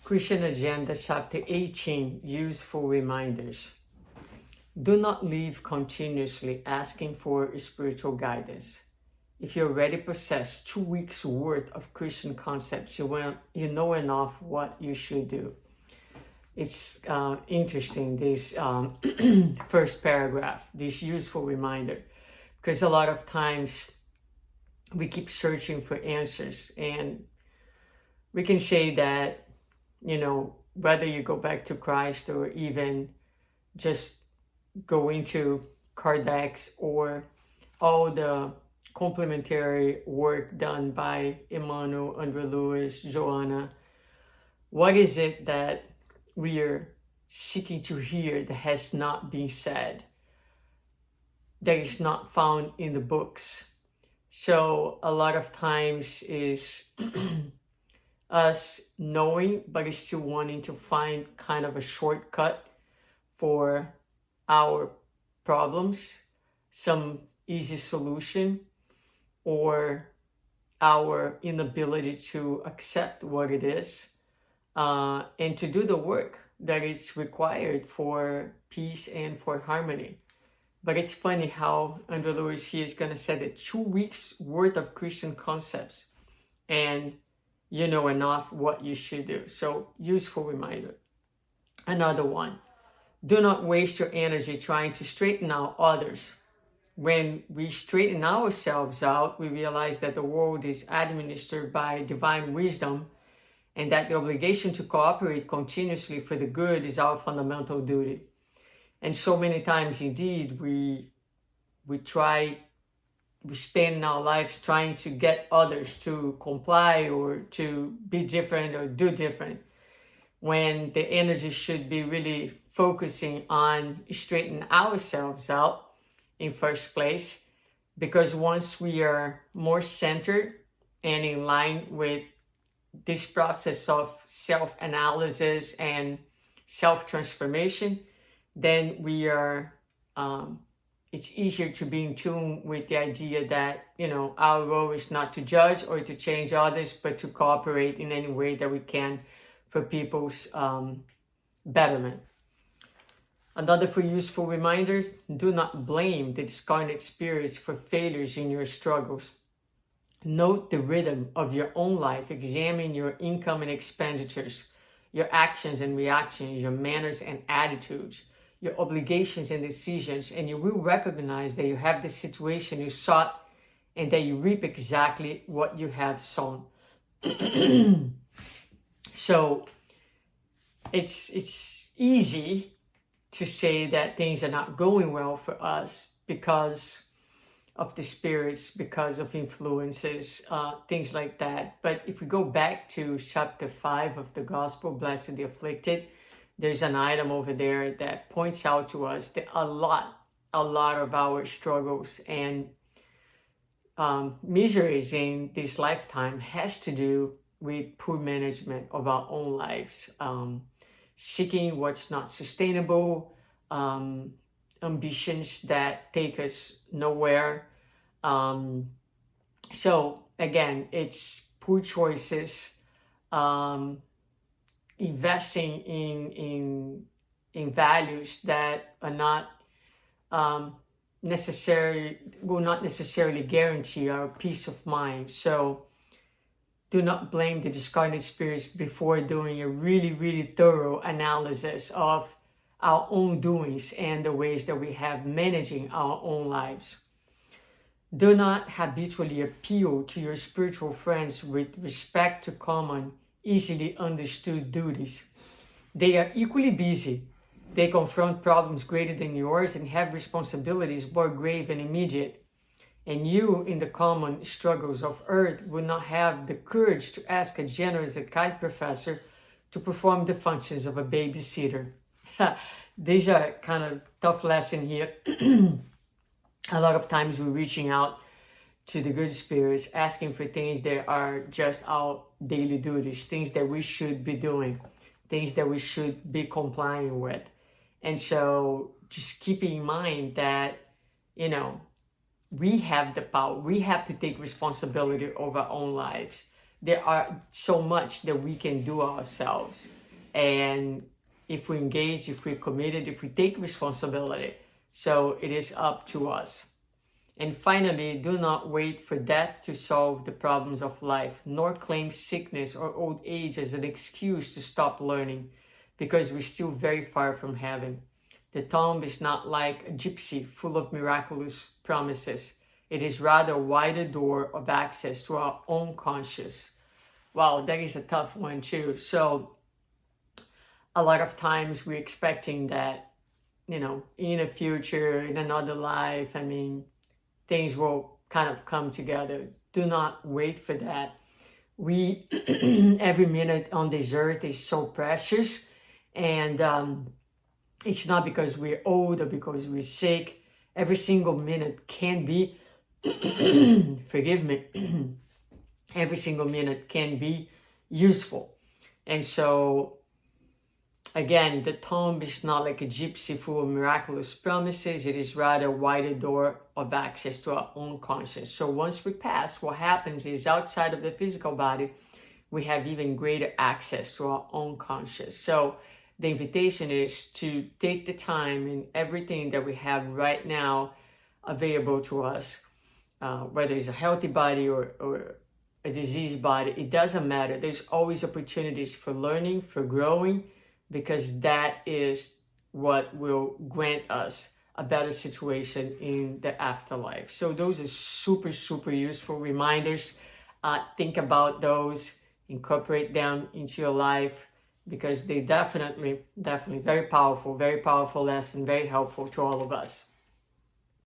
Christian Agenda, Chapter 18, Useful Reminders. Do not live continuously asking for spiritual guidance. If you already possess 2 weeks worth of Christian concepts, you know enough what you should do. It's interesting, this first paragraph, this useful reminder, because a lot of times we keep searching for answers, and we can say that, whether you go back to Christ or even just go into Kardec's or all the complementary work done by Emmanuel, André Lewis, Joanna, what is it that we are seeking to hear that has not been said, that is not found in the books? So a lot of times is us knowing, but is still wanting to find kind of a shortcut for our problems, some easy solution, or our inability to accept what it is, and to do the work that is required for peace and for harmony. But it's funny how André Lewis here is going to say that 2 weeks worth of Christian concepts, and you know enough what you should do. So, useful reminder. Another one, do not waste your energy trying to straighten out others. When we straighten ourselves out, we realize that the world is administered by divine wisdom, and that the obligation to cooperate continuously for the good is our fundamental duty. And so many times, indeed, we spend our lives trying to get others to comply or to be different or do different, when the energy should be really focusing on straightening ourselves out in first place. Because once we are more centered and in line with this process of self-analysis and self-transformation, then we are it's easier to be in tune with the idea that, our role is not to judge or to change others, but to cooperate in any way that we can for people's betterment. Another for useful reminders, do not blame the discarnate spirits for failures in your struggles. Note the rhythm of your own life. Examine your income and expenditures, your actions and reactions, your manners and attitudes, your obligations and decisions, and you will recognize that you have the situation you sought and that you reap exactly what you have sown. So it's easy to say that things are not going well for us because of the spirits, because of influences, things like that. But if we go back to chapter 5 of the Gospel, Blessed the Afflicted, there's an item over there that points out to us that a lot of our struggles and miseries in this lifetime has to do with poor management of our own lives, seeking what's not sustainable, ambitions that take us nowhere. So again, it's poor choices, investing in values that are not will not necessarily guarantee our peace of mind. So do not blame the discarnate spirits before doing a really, really thorough analysis of our own doings and the ways that we have managing our own lives. Do not habitually appeal to your spiritual friends with respect to common, easily understood duties. They are equally busy. They confront problems greater than yours and have responsibilities more grave and immediate. And you, in the common struggles of earth, will not have the courage to ask a generous and kind professor to perform the functions of a babysitter. These are kind of tough lesson here. A lot of times we're reaching out to the good spirits, asking for things that are just our daily duties, things that we should be doing, things that we should be complying with. And so just keeping in mind that, we have the power. We have to take responsibility of our own lives. There are so much that we can do ourselves. and if we engage, if we're committed, if we take responsibility. So it is up to us. And finally, do not wait for death to solve the problems of life, nor claim sickness or old age as an excuse to stop learning, because we're still very far from heaven. The tomb is not like a gypsy full of miraculous promises. It is rather a wider door of access to our own conscious. Wow, that is a tough one too. So a lot of times we're expecting that, you know, in the future, in another life, I mean, things will kind of come together. Do not wait for that. We, every minute on this earth is so precious, and it's not because we're old or because we're sick. Every single minute can be, forgive me, every single minute can be useful. And so, again, the tomb is not like a gypsy full of miraculous promises. It is rather a wider door of access to our own conscience. So once we pass, what happens is outside of the physical body, we have even greater access to our own conscience. So the invitation is to take the time in everything that we have right now available to us, whether it's a healthy body or a diseased body, it doesn't matter. There's always opportunities for learning, for growing, because that is what will grant us a better situation in the afterlife. So those are super, super useful reminders. Think about those, incorporate them into your life, because they definitely very powerful lesson, very helpful to all of us.